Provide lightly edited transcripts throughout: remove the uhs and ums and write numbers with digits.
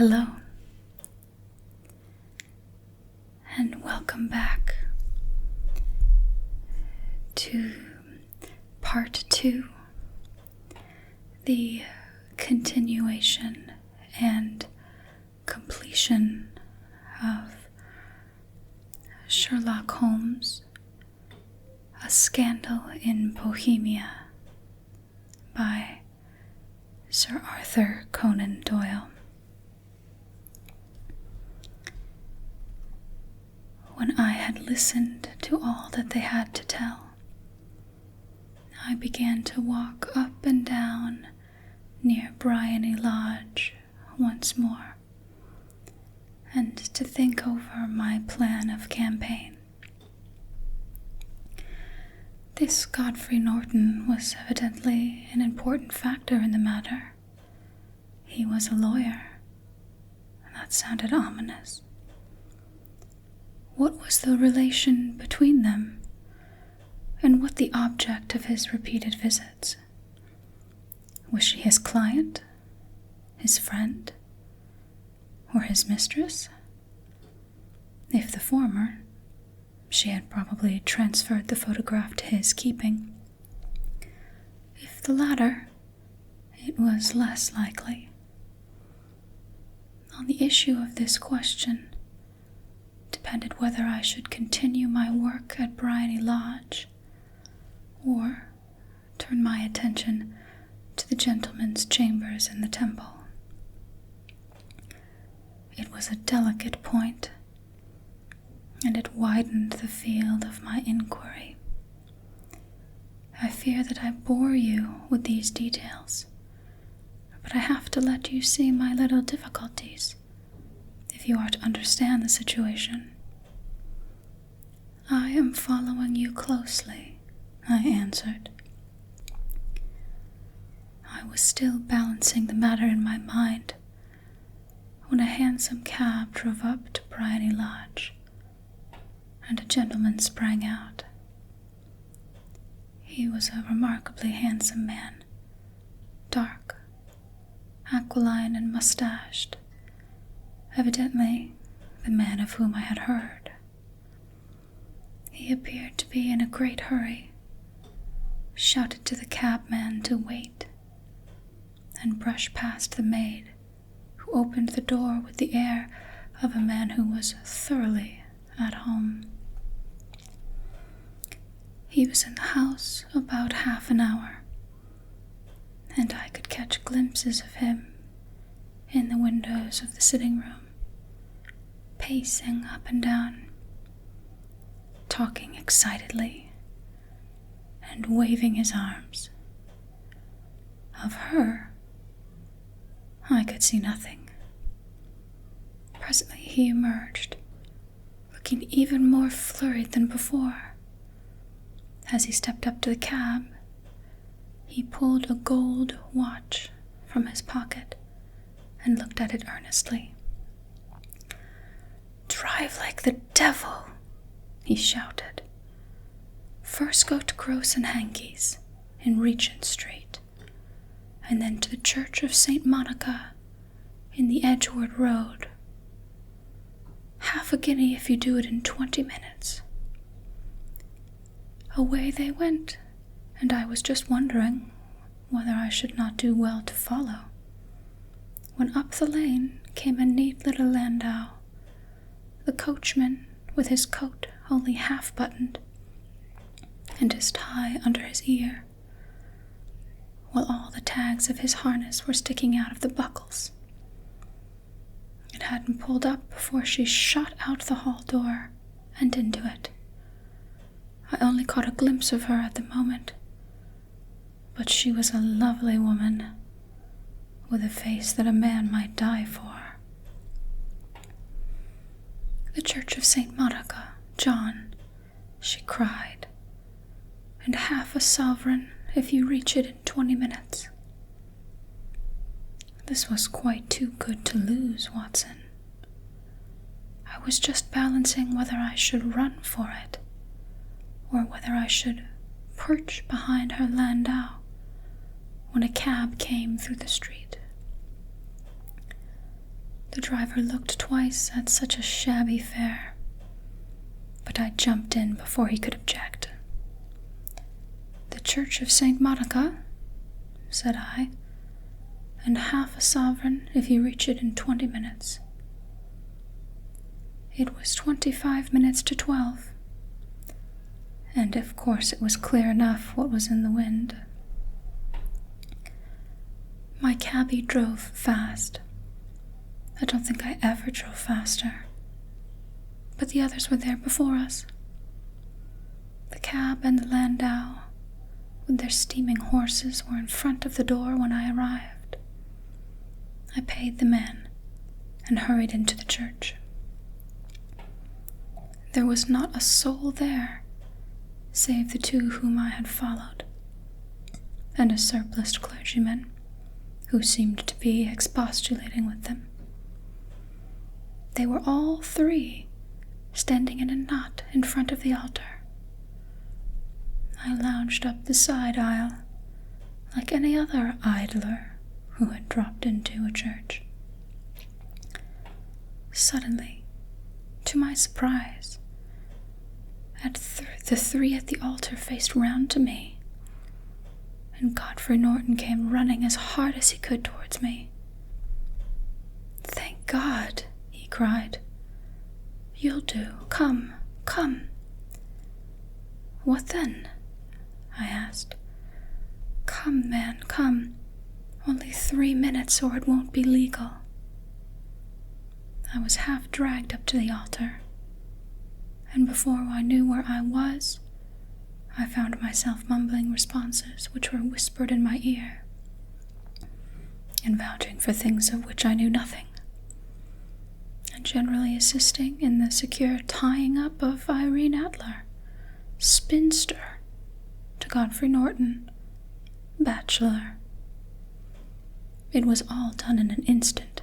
Hello, and welcome back to part 2, the continuation and completion of Sherlock Holmes, A Scandal in Bohemia by Sir Arthur Conan Doyle. When I had listened to all that they had to tell, I began to walk up and down near Bryony Lodge once more, and to think over my plan of campaign. This Godfrey Norton was evidently an important factor in the matter. He was a lawyer, and that sounded ominous. What was the relation between them, and what the object of his repeated visits? Was she his client, his friend, or his mistress? If the former, she had probably transferred the photograph to his keeping. If the latter, it was less likely. On the issue of this question depended whether I should continue my work at Bryony Lodge or turn my attention to the gentlemen's chambers in the temple. It was a delicate point, and it widened the field of my inquiry. I fear that I bore you with these details, but I have to let you see my little difficulties if you are to understand the situation. I am following you closely, I answered. I was still balancing the matter in my mind when a hansom cab drove up to Bryony Lodge, and a gentleman sprang out. He was a remarkably handsome man, dark, aquiline, and mustached, evidently the man of whom I had heard. He appeared to be in a great hurry, shouted to the cabman to wait, and brushed past the maid, who opened the door with the air of a man who was thoroughly at home. He was in the house about half an hour, and I could catch glimpses of him in the windows of the sitting room, pacing up and down, talking excitedly, and waving his arms. Of her, I could see nothing. Presently he emerged, looking even more flurried than before. As he stepped up to the cab, he pulled a gold watch from his pocket and looked at it earnestly. "Drive like the devil," he shouted. "First go to Gross and Hankey's in Regent Street, and then to the Church of St. Monica in the Edgeworth Road. Half a guinea if you do it in 20 minutes. Away they went, and I was just wondering whether I should not do well to follow, when up the lane came a neat little landau, the coachman with his coat only half buttoned, and his tie under his ear, while all the tags of his harness were sticking out of the buckles. It hadn't pulled up before she shot out the hall door and into it. I only caught a glimpse of her at the moment, but she was a lovely woman, with a face that a man might die for. "The Church of St. Monica, John," she cried, "and half a sovereign if you reach it in 20 minutes. This was quite too good to lose, Watson. I was just balancing whether I should run for it, or whether I should perch behind her landau when a cab came through the street. The driver looked twice at such a shabby fare, but I jumped in before he could object. "The Church of St. Monica," said I, "and half a sovereign if you reach it in 20 minutes. It was 25 minutes to 12, and of course it was clear enough what was in the wind. My cabbie drove fast. I don't think I ever drove faster, but the others were there before us. The cab and the landau, with their steaming horses, were in front of the door when I arrived. I paid the man and hurried into the church. There was not a soul there, save the two whom I had followed, and a surpliced clergyman, who seemed to be expostulating with them. They were all three standing in a knot in front of the altar. I lounged up the side aisle like any other idler who had dropped into a church. Suddenly, to my surprise, the three at the altar faced round to me, and Godfrey Norton came running as hard as he could towards me. "Thank God," he cried. "You'll do. Come, come." "What then?" I asked. "Come, man, come. Only 3 minutes or it won't be legal." I was half dragged up to the altar, and before I knew where I was, I found myself mumbling responses which were whispered in my ear, and vouching for things of which I knew nothing, and generally assisting in the secure tying up of Irene Adler, spinster, to Godfrey Norton, bachelor. It was all done in an instant,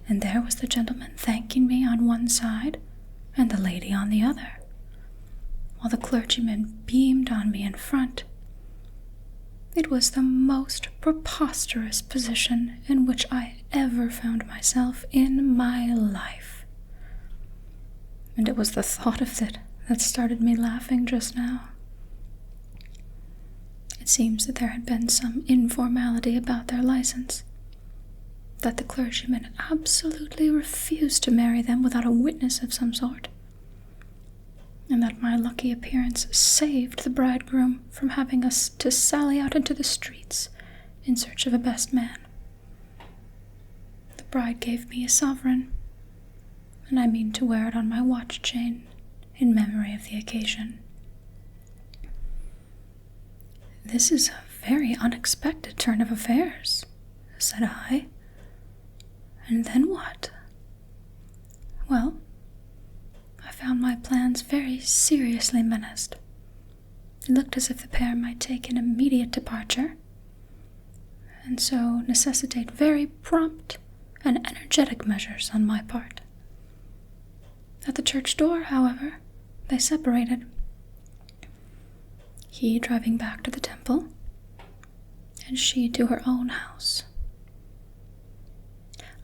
and there was the gentleman thanking me on one side and the lady on the other, while the clergyman beamed on me in front. It was the most preposterous position in which I ever found myself in my life, and it was the thought of it that started me laughing just now. It seems that there had been some informality about their license, that the clergyman absolutely refused to marry them without a witness of some sort, and that my lucky appearance saved the bridegroom from having us to sally out into the streets in search of a best man. The bride gave me a sovereign, and I mean to wear it on my watch chain in memory of the occasion. "This is a very unexpected turn of affairs," said I. "And then what?" "Well, I found my plans very seriously menaced. It looked as if the pair might take an immediate departure, and so necessitate very prompt and energetic measures on my part. At the church door, however, they separated, he driving back to the temple, and she to her own house.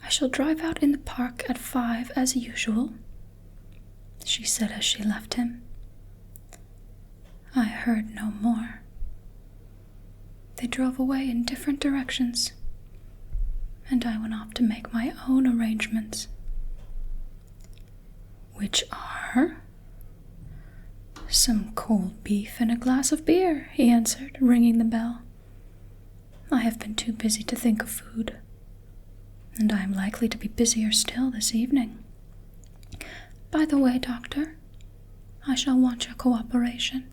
I shall drive out in the park at 5 as usual," she said as she left him. I heard no more. They drove away in different directions, and I went off to make my own arrangements. "Which are?" "Some cold beef and a glass of beer," he answered, ringing the bell. "I have been too busy to think of food, and I am likely to be busier still this evening. By the way, Doctor, I shall want your cooperation."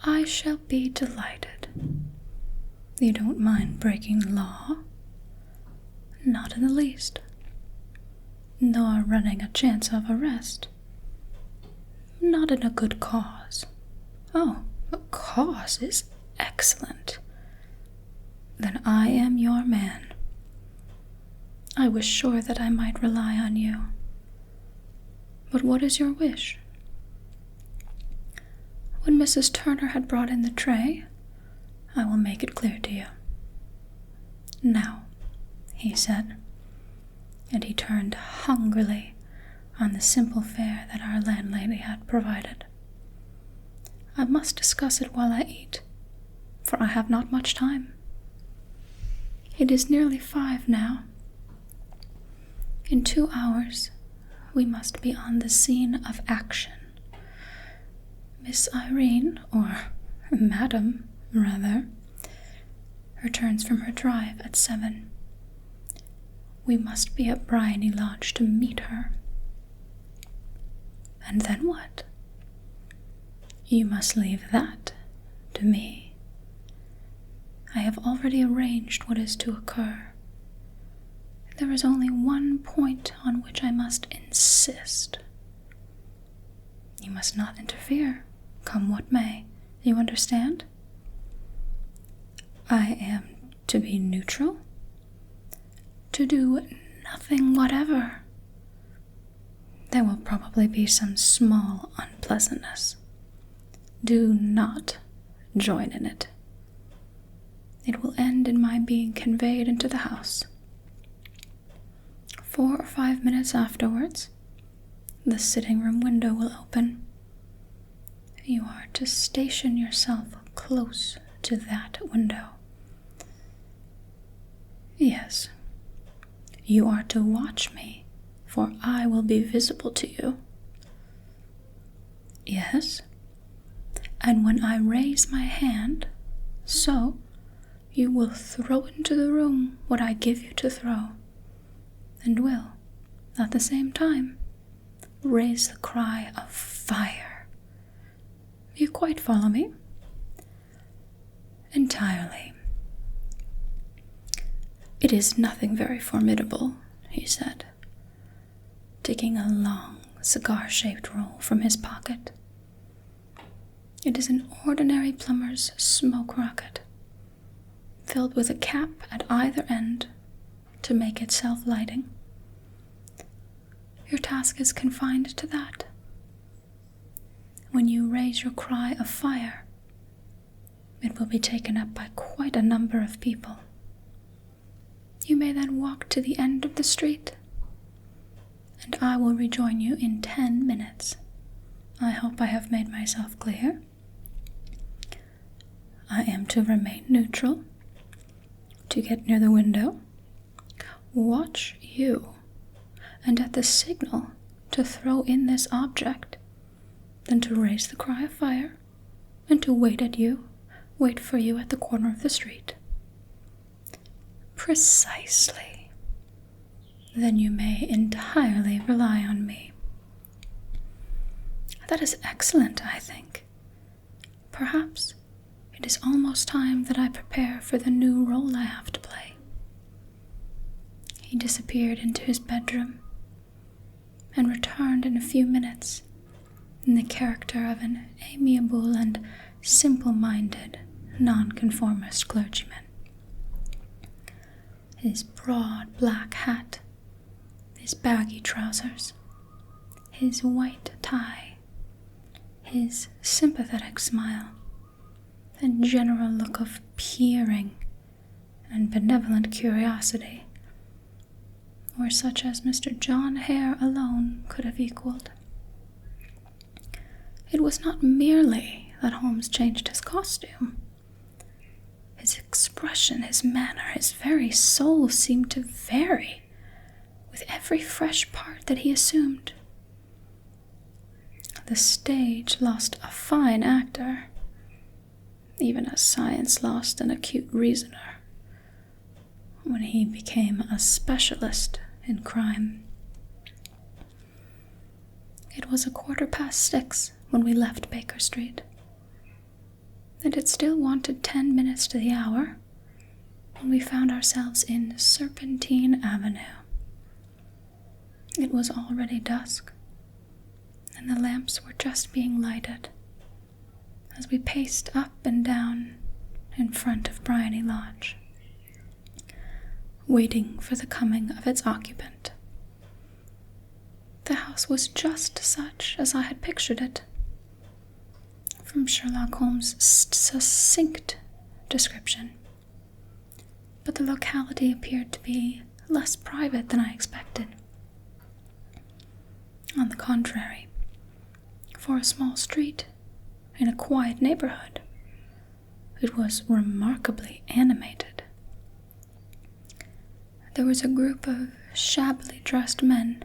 "I shall be delighted. You don't mind breaking the law?" "Not in the least." "Nor running a chance of arrest?" "Not in a good cause." "Oh, a cause is excellent. Then I am your man. I was sure that I might rely on you. But what is your wish?" "When Mrs. Turner had brought in the tray, I will make it clear to you. Now," he said, and he turned hungrily on the simple fare that our landlady had provided. I must discuss it while I eat, for I have not much time. It is nearly 5 now. In 2 hours, we must be on the scene of action. Miss Irene, or Madam, rather, returns from her drive at 7. We must be at Bryony Lodge to meet her. And then what? You must leave that to me. I have already arranged what is to occur. There is only one point on which I must insist. You must not interfere, come what may. You understand? I am to be neutral, to do nothing whatever. There will probably be some small unpleasantness. Do not join in it. It will end in my being conveyed into the house. 4 or 5 minutes afterwards, the sitting-room window will open. You are to station yourself close to that window. Yes, you are to watch me, for I will be visible to you. Yes, and when I raise my hand, so, you will throw into the room what I give you to throw, and will, at the same time, raise the cry of fire. You quite follow me? Entirely. It is nothing very formidable, he said, taking a long, cigar-shaped roll from his pocket. It is an ordinary plumber's smoke rocket, filled with a cap at either end to make it self-lighting. Your task is confined to that. When you raise your cry of fire, it will be taken up by quite a number of people. You may then walk to the end of the street, and I will rejoin you in 10 minutes. I hope I have made myself clear. I am to remain neutral, to get near the window, watch you, and at the signal to throw in this object, then to raise the cry of fire, and to wait for you at the corner of the street. Precisely. Then you may entirely rely on me. That is excellent, I think. Perhaps it is almost time that I prepare for the new role I have to play. He disappeared into his bedroom and returned in a few minutes in the character of an amiable and simple-minded nonconformist clergyman. His broad black hat, his baggy trousers, his white tie, his sympathetic smile, and general look of peering and benevolent curiosity were such as Mr. John Hare alone could have equaled. It was not merely that Holmes changed his costume. His expression, his manner, his very soul seemed to vary with every fresh part that he assumed. The stage lost a fine actor, even as science lost an acute reasoner, when he became a specialist in crime. It was 6:15 when we left Baker Street, and it still wanted 10 minutes to the hour when we found ourselves in Serpentine Avenue. It was already dusk, and the lamps were just being lighted as we paced up and down in front of Bryony Lodge, waiting for the coming of its occupant. The house was just such as I had pictured it, from Sherlock Holmes' succinct description, but the locality appeared to be less private than I expected. On the contrary, for a small street in a quiet neighborhood, it was remarkably animated. There was a group of shabbily dressed men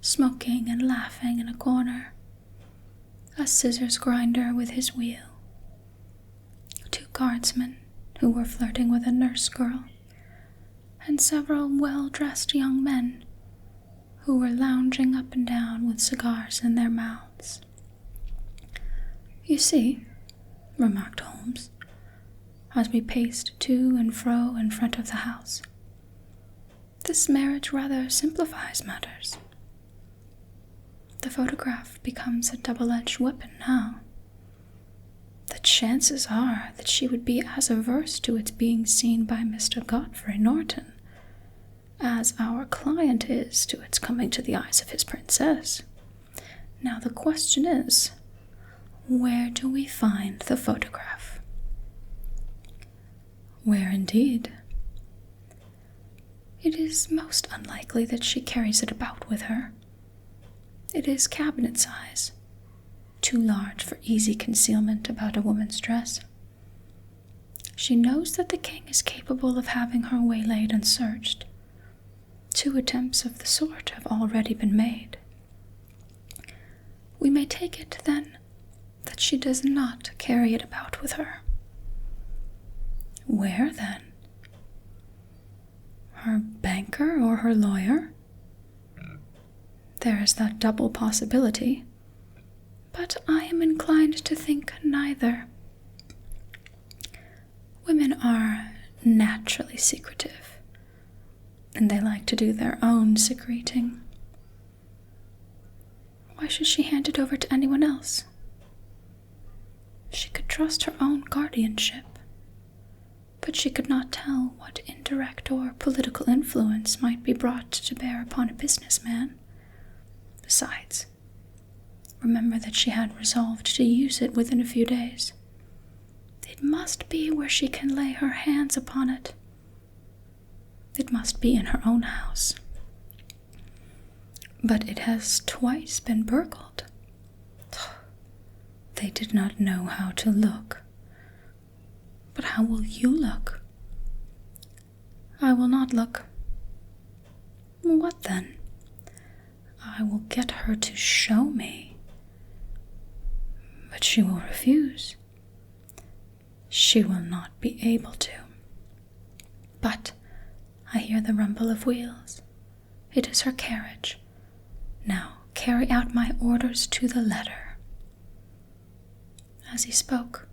smoking and laughing in a corner, a scissors grinder with his wheel, 2 guardsmen who were flirting with a nurse girl, and several well-dressed young men who were lounging up and down with cigars in their mouths. "You see," remarked Holmes, as we paced to and fro in front of the house, "this marriage rather simplifies matters. The photograph becomes a double-edged weapon now. The chances are that she would be as averse to its being seen by Mr. Godfrey Norton as our client is to its coming to the eyes of his princess. Now the question is, where do we find the photograph?" "Where indeed? It is most unlikely that she carries it about with her. It is cabinet size, too large for easy concealment about a woman's dress. She knows that the king is capable of having her waylaid and searched. 2 attempts of the sort have already been made. We may take it, then, that she does not carry it about with her." "Where, then? Her banker or her lawyer? There is that double possibility, but I am inclined to think neither. Women are naturally secretive, and they like to do their own secreting. Why should she hand it over to anyone else? She could trust her own guardianship, but she could not tell what indirect or political influence might be brought to bear upon a businessman. Besides, remember that she had resolved to use it within a few days. It must be where she can lay her hands upon it. It must be in her own house. But it has twice been burgled. They did not know how to look. But how will you look?" "I will not look." "What then?" "I will get her to show me." "But she will refuse." "She will not be able to. But I hear the rumble of wheels. It is her carriage. Now carry out my orders to the letter." As he spoke,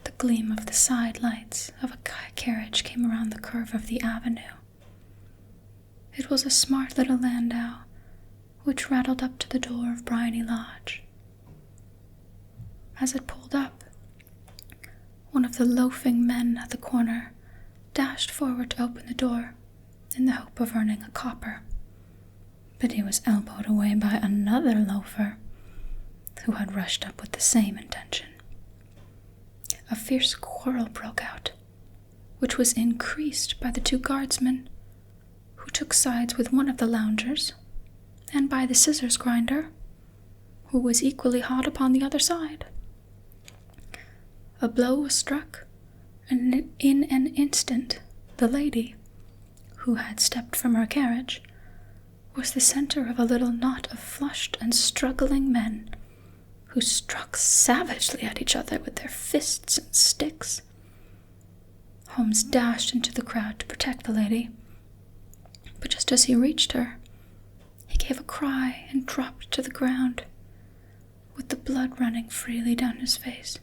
the gleam of the side lights of a carriage came around the curve of the avenue. It was a smart little landau, which rattled up to the door of Bryony Lodge. As it pulled up, one of the loafing men at the corner dashed forward to open the door in the hope of earning a copper, but he was elbowed away by another loafer who had rushed up with the same intention. A fierce quarrel broke out, which was increased by the 2 guardsmen, who took sides with one of the loungers, and by the scissors grinder, who was equally hot upon the other side. A blow was struck, and in an instant the lady, who had stepped from her carriage, was the center of a little knot of flushed and struggling men, who struck savagely at each other with their fists and sticks. Holmes dashed into the crowd to protect the lady, but just as he reached her, he gave a cry and dropped to the ground, with the blood running freely down his face.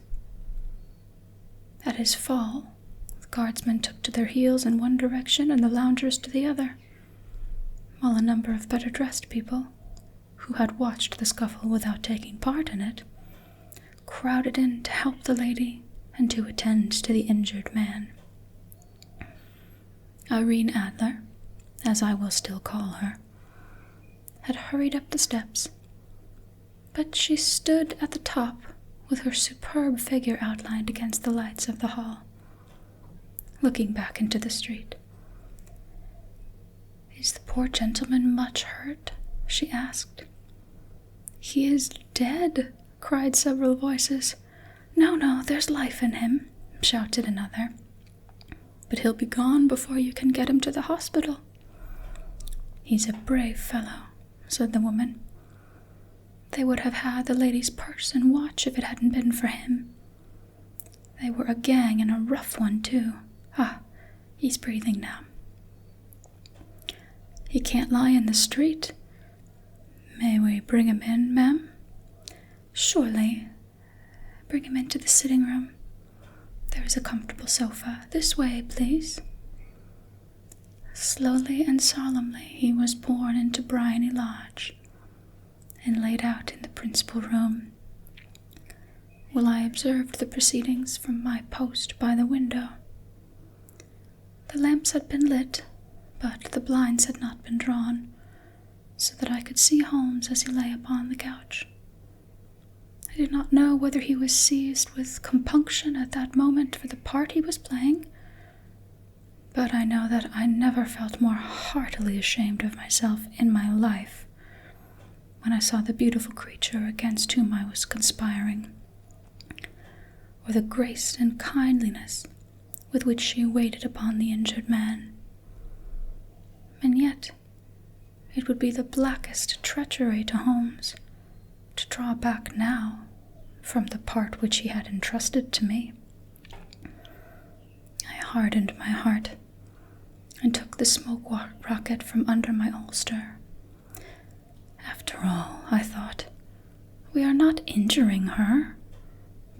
At his fall, the guardsmen took to their heels in one direction and the loungers to the other, while a number of better-dressed people, who had watched the scuffle without taking part in it, crowded in to help the lady and to attend to the injured man. Irene Adler, as I will still call her, had hurried up the steps, but she stood at the top with her superb figure outlined against the lights of the hall, looking back into the street. "Is the poor gentleman much hurt?" she asked. "He is dead," cried several voices. "No, no, there's life in him," shouted another. "But he'll be gone before you can get him to the hospital." "He's a brave fellow," said the woman. "They would have had the lady's purse and watch if it hadn't been for him. They were a gang and a rough one, too. Ah, he's breathing now." "He can't lie in the street. May we bring him in, ma'am?" "Surely. Bring him into the sitting room. There is a comfortable sofa. This way, please." Slowly and solemnly he was borne into Briony Lodge and laid out in the principal room, while I observed the proceedings from my post by the window. The lamps had been lit, but the blinds had not been drawn, so that I could see Holmes as he lay upon the couch. I did not know whether he was seized with compunction at that moment for the part he was playing, but I know that I never felt more heartily ashamed of myself in my life when I saw the beautiful creature against whom I was conspiring, or the grace and kindliness with which she waited upon the injured man. And yet, it would be the blackest treachery to Holmes to draw back now from the part which he had entrusted to me. I hardened my heart and took the smoke rocket from under my ulster. After all, I thought, we are not injuring her,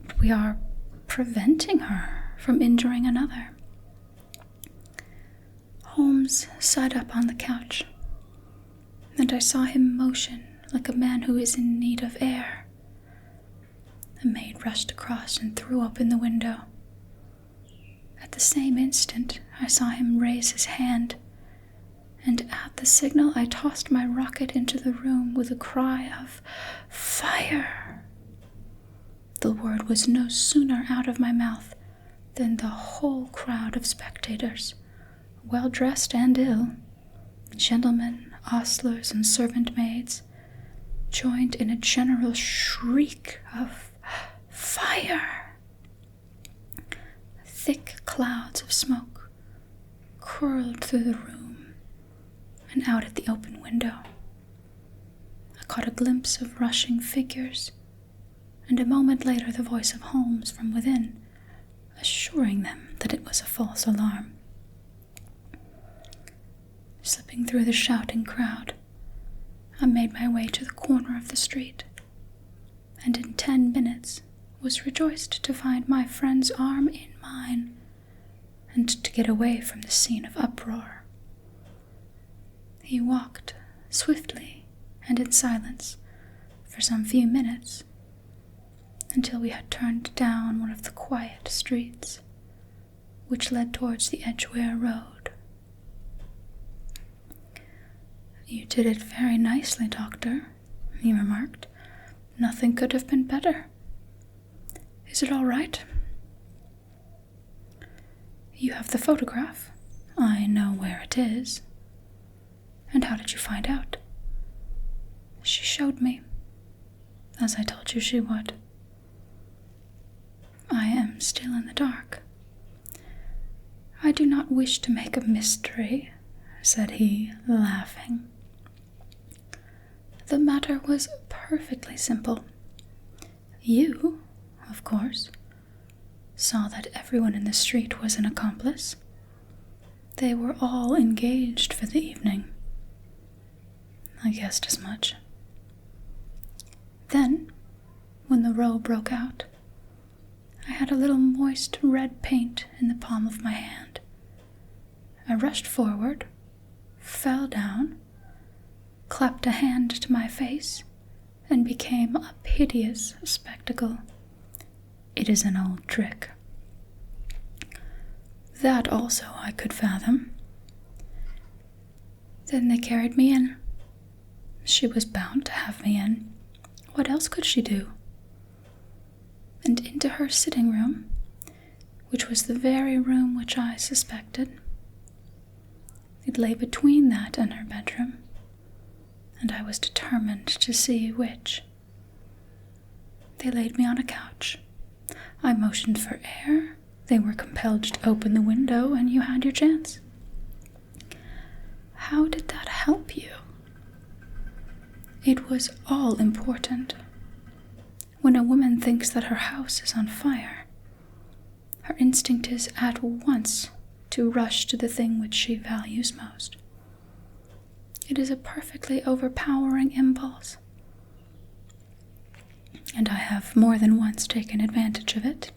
but we are preventing her from injuring another. Holmes sat up on the couch, and I saw him motion like a man who is in need of air. A maid rushed across and threw open the window. At the same instant, I saw him raise his hand, and at the signal I tossed my rocket into the room with a cry of "Fire!" The word was no sooner out of my mouth than the whole crowd of spectators, well-dressed and ill, gentlemen, ostlers, and servant-maids, joined in a general shriek of "Fire!" Thick clouds of smoke curled through the room and out at the open window. I caught a glimpse of rushing figures, and a moment later the voice of Holmes from within, assuring them that it was a false alarm. Slipping through the shouting crowd, I made my way to the corner of the street, and in 10 minutes was rejoiced to find my friend's arm in mine, and to get away from the scene of uproar. He walked swiftly and in silence for some few minutes, until we had turned down one of the quiet streets which led towards the Edgware Road. "You did it very nicely, Doctor," he remarked. "Nothing could have been better. Is it all right? You have the photograph. I know where it is. And how did you find out?" "She showed me, as I told you she would." "I am still in the dark." "I do not wish to make a mystery," said he, laughing. "The matter was perfectly simple. You, of course, saw that everyone in the street was an accomplice. They were all engaged for the evening. I guessed as much. Then, when the row broke out, I had a little moist red paint in the palm of my hand. I rushed forward, fell down, clapped a hand to my face, and became a hideous spectacle. It is an old trick. That also I could fathom. Then they carried me in. She was bound to have me in. What else could she do? And into her sitting room, which was the very room which I suspected. It lay between that and her bedroom, and I was determined to see which. They laid me on a couch. I motioned for air. They were compelled to open the window, and you had your chance. How did that help you? It was all important. When a woman thinks that her house is on fire, her instinct is at once to rush to the thing which she values most. It is a perfectly overpowering impulse, and I have more than once taken advantage of it.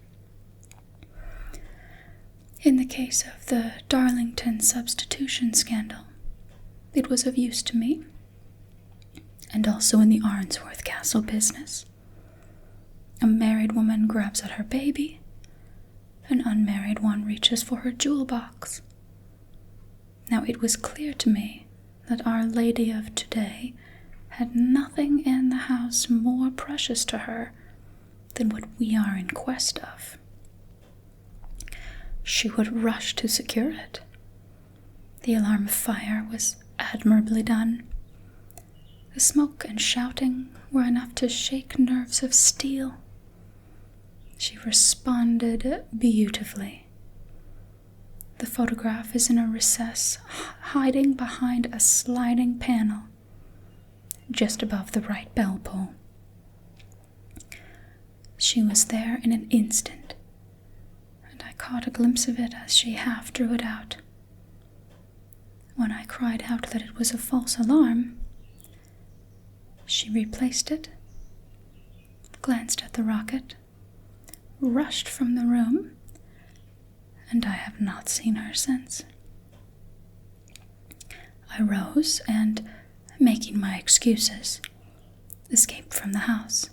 In the case of the Darlington substitution scandal, it was of use to me, and also in the Arnsworth Castle business. A married woman grabs at her baby, an unmarried one reaches for her jewel box. Now it was clear to me that Our Lady of today had nothing in the house more precious to her than what we are in quest of. She would rush to secure it. The alarm of fire was admirably done. The smoke and shouting were enough to shake nerves of steel. She responded beautifully. The photograph is in a recess, hiding behind a sliding panel, just above the right bell pull. She was there in an instant, and I caught a glimpse of it as she half drew it out. When I cried out that it was a false alarm, she replaced it, glanced at the rocket, rushed from the room, and I have not seen her since. I rose and, making my excuses, escaped from the house.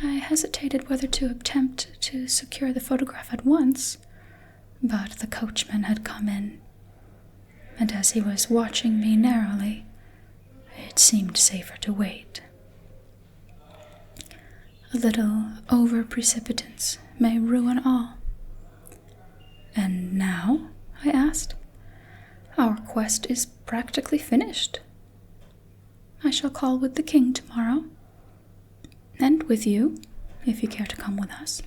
I hesitated whether to attempt to secure the photograph at once, but the coachman had come in, and as he was watching me narrowly, it seemed safer to wait. A little over-precipitance may ruin all. And now, I asked, our quest is practically finished. I shall call with the king tomorrow, and with you, if you care to come with us.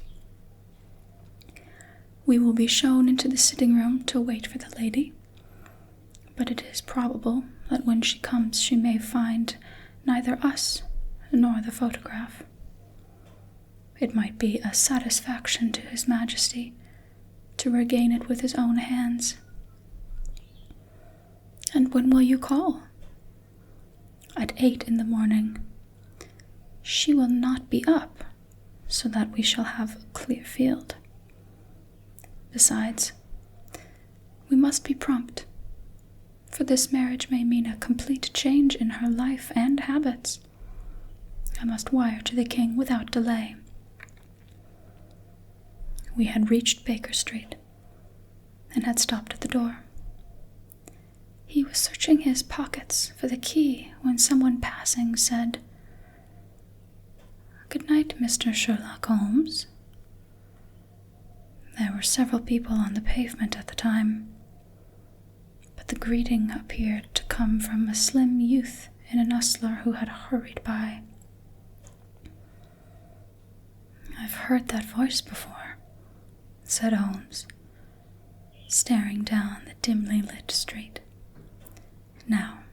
We will be shown into the sitting room to wait for the lady, but it is probable that when she comes she may find neither us nor the photograph. It might be a satisfaction to His Majesty to regain it with his own hands. And when will you call? At 8 in the morning. She will not be up, so that we shall have a clear field. Besides, we must be prompt, for this marriage may mean a complete change in her life and habits. I must wire to the king without delay. We had reached Baker Street and had stopped at the door. He was searching his pockets for the key when someone passing said, "Good night, Mr. Sherlock Holmes." There were several people on the pavement at the time, but the greeting appeared to come from a slim youth in an ostler who had hurried by. "I've heard that voice before," said Holmes, staring down the dimly lit street. "Now,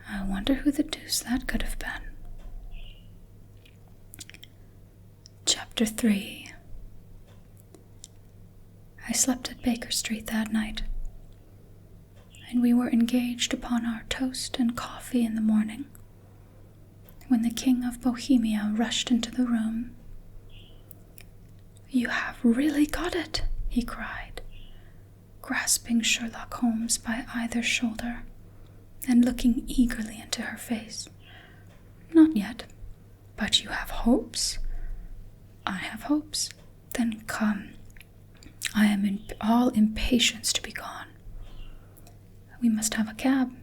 I wonder who the deuce that could have been." Chapter 3. I slept at Baker Street that night, and we were engaged upon our toast and coffee in the morning, when the King of Bohemia rushed into the room. "You have really got it," he cried, grasping Sherlock Holmes by either shoulder and looking eagerly into her face. "Not yet, but you have hopes?" "I have hopes." "Then come. I am all impatience to be gone." "We must have a cab."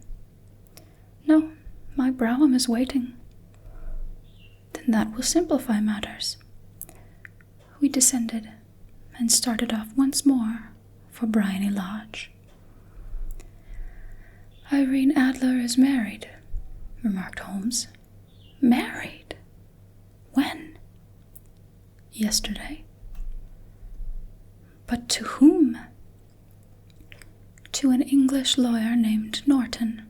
"No, my brougham is waiting." "Then that will simplify matters." We descended and started off once more for Briony Lodge. Irene Adler is married, remarked Holmes. Married? When? Yesterday. But to whom? To an English lawyer named Norton.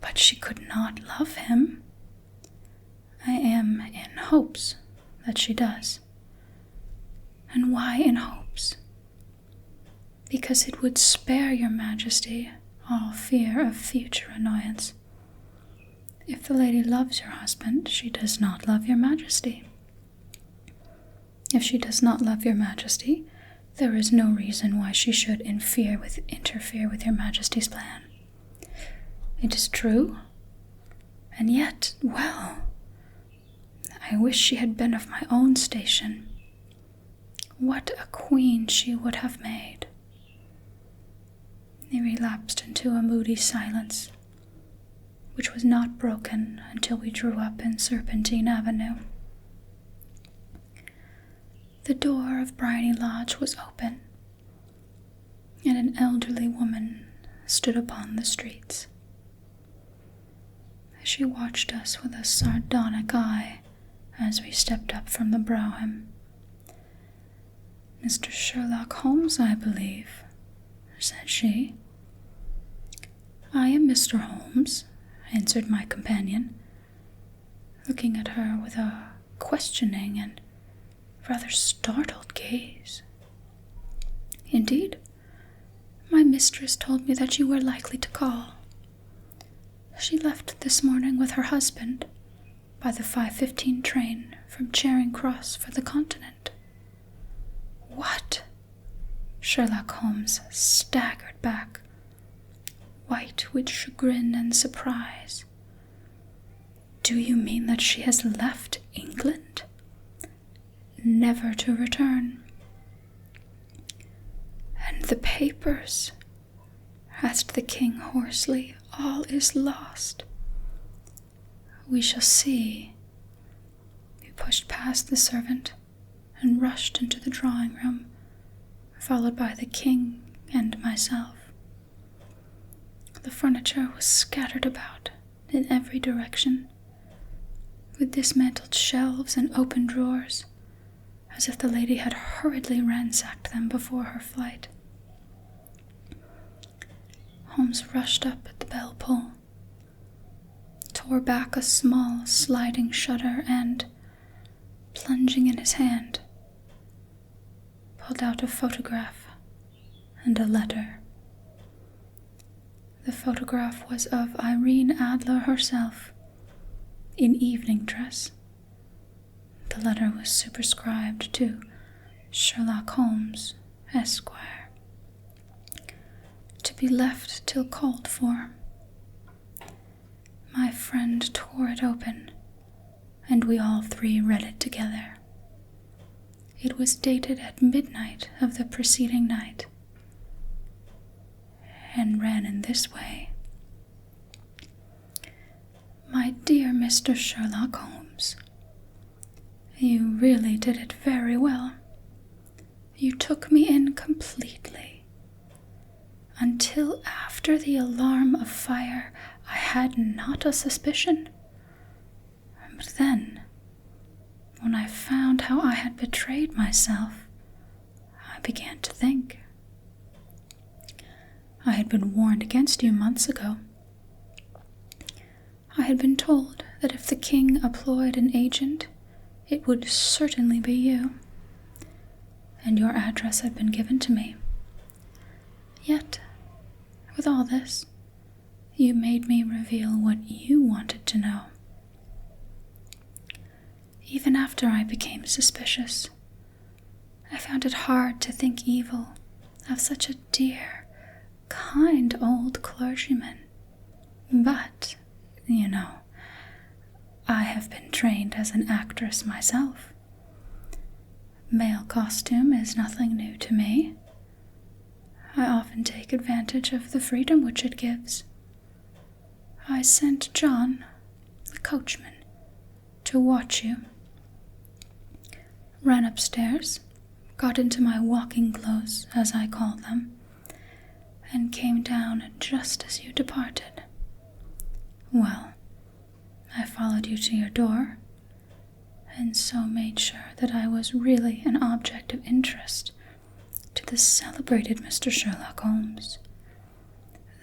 But she could not love him. I am in hopes that she does. And why in hopes? Because it would spare your Majesty all fear of future annoyance. If the lady loves your husband, she does not love your Majesty. If she does not love your Majesty, there is no reason why she should interfere with your Majesty's plan. It is true, and yet, well, I wish she had been of my own station. What a queen she would have made. He relapsed into a moody silence, which was not broken until we drew up in Serpentine Avenue. The door of Bryony Lodge was open, and an elderly woman stood upon the streets. She watched us with a sardonic eye as we stepped up from the brougham. "Mr. Sherlock Holmes, I believe," said she. "I am Mr. Holmes," answered my companion, looking at her with a questioning and rather startled gaze. "Indeed, my mistress told me that you were likely to call. She left this morning with her husband by the 5:15 train from Charing Cross for the Continent." "What?" Sherlock Holmes staggered back, white with chagrin and surprise. "Do you mean that she has left England? Never to return?" "And the papers?" asked the king hoarsely. "All is lost." "We shall see." He pushed past the servant and rushed into the drawing room, followed by the king and myself. The furniture was scattered about in every direction, with dismantled shelves and open drawers, as if the lady had hurriedly ransacked them before her flight. Holmes rushed up at the bell pull, tore back a small sliding shutter, and, plunging in his hand, pulled out a photograph and a letter. The photograph was of Irene Adler herself, in evening dress. The letter was superscribed to Sherlock Holmes, Esquire, to be left till called for. My friend tore it open, and we all three read it together. It was dated at midnight of the preceding night, and ran in this way: "My dear Mr. Sherlock Holmes, you really did it very well. You took me in completely. Until after the alarm of fire, I had not a suspicion. But then, when I found how I had betrayed myself, I began to think. I had been warned against you months ago. I had been told that if the king employed an agent, it would certainly be you, and your address had been given to me. Yet, with all this, you made me reveal what you wanted to know. Even after I became suspicious, I found it hard to think evil of such a dear, kind old clergyman. But, you know, I have been trained as an actress myself. Male costume is nothing new to me. I often take advantage of the freedom which it gives. I sent John, the coachman, to watch you. Ran upstairs, got into my walking clothes, as I call them, and came down just as you departed. Well, I followed you to your door, and so made sure that I was really an object of interest to the celebrated Mr. Sherlock Holmes.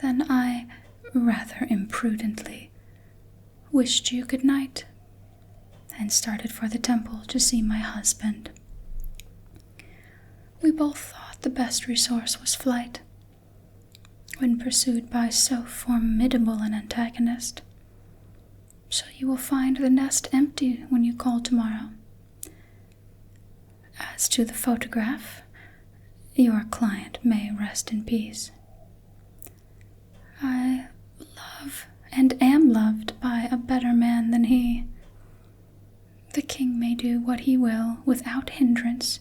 Then I, rather imprudently, wished you good night, and started for the temple to see my husband. We both thought the best resource was flight, when pursued by so formidable an antagonist. So you will find the nest empty when you call tomorrow. As to the photograph, your client may rest in peace. I love and am loved by a better man than he. The king may do what he will without hindrance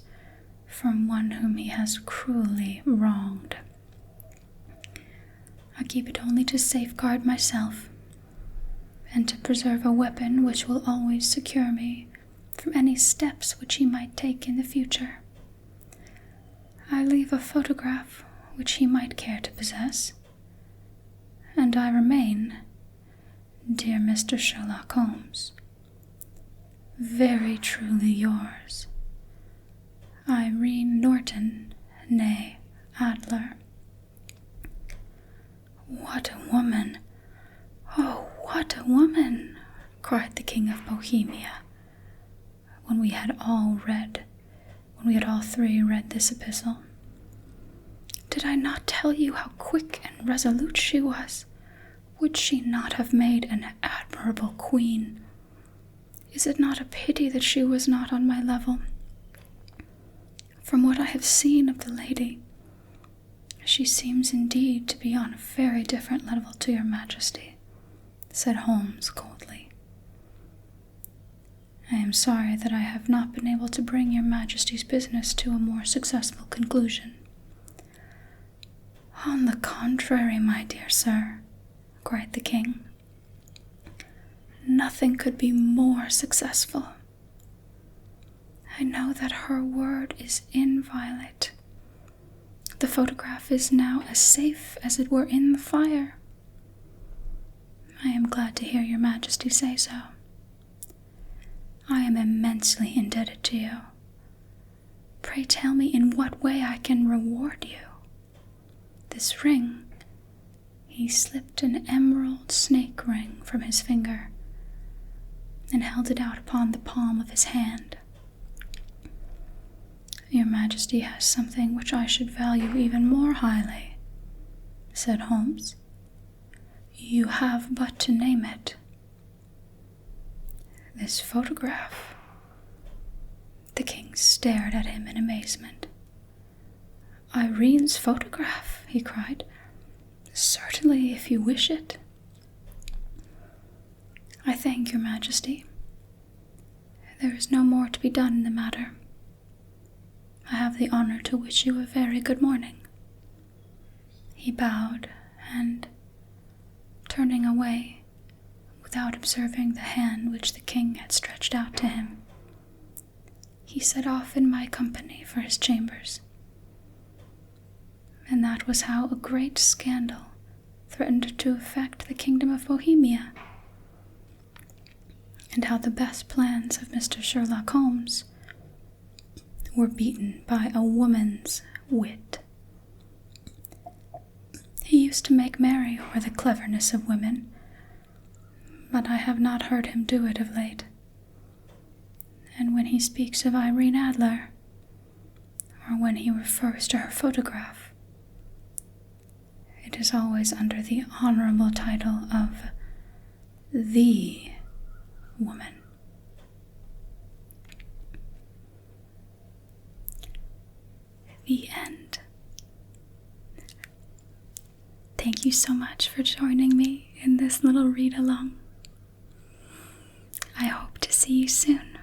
from one whom he has cruelly wronged. I keep it only to safeguard myself, and to preserve a weapon which will always secure me from any steps which he might take in the future. I leave a photograph which he might care to possess, and I remain, dear Mr. Sherlock Holmes, very truly yours, Irene Norton, née Adler. What a woman! Oh, what a woman! Cried the King of Bohemia, when we had all three read this epistle. Did I not tell you how quick and resolute she was? Would she not have made an admirable queen? Is it not a pity that she was not on my level? From what I have seen of the lady, she seems indeed to be on a very different level to your Majesty, said Holmes coldly. I am sorry that I have not been able to bring your Majesty's business to a more successful conclusion. On the contrary, my dear sir, cried the king, nothing could be more successful. I know that her word is inviolate. The photograph is now as safe as it were in the fire. I am glad to hear your Majesty say so. I am immensely indebted to you. Pray tell me in what way I can reward you. This ring, he slipped an emerald snake ring from his finger and held it out upon the palm of his hand. Your Majesty has something which I should value even more highly, said Holmes. You have but to name it. This photograph. The king stared at him in amazement. Irene's photograph, he cried. Certainly, if you wish it. I thank your Majesty. There is no more to be done in the matter. I have the honor to wish you a very good morning. He bowed, and, turning away, without observing the hand which the king had stretched out to him, he set off in my company for his chambers. And that was how a great scandal threatened to affect the kingdom of Bohemia, and how the best plans of Mr. Sherlock Holmes were beaten by a woman's wit. He used to make merry over the cleverness of women, but I have not heard him do it of late. And when he speaks of Irene Adler, or when he refers to her photograph, it is always under the honorable title of the woman. The end. Thank you so much for joining me in this little read-along. I hope to see you soon.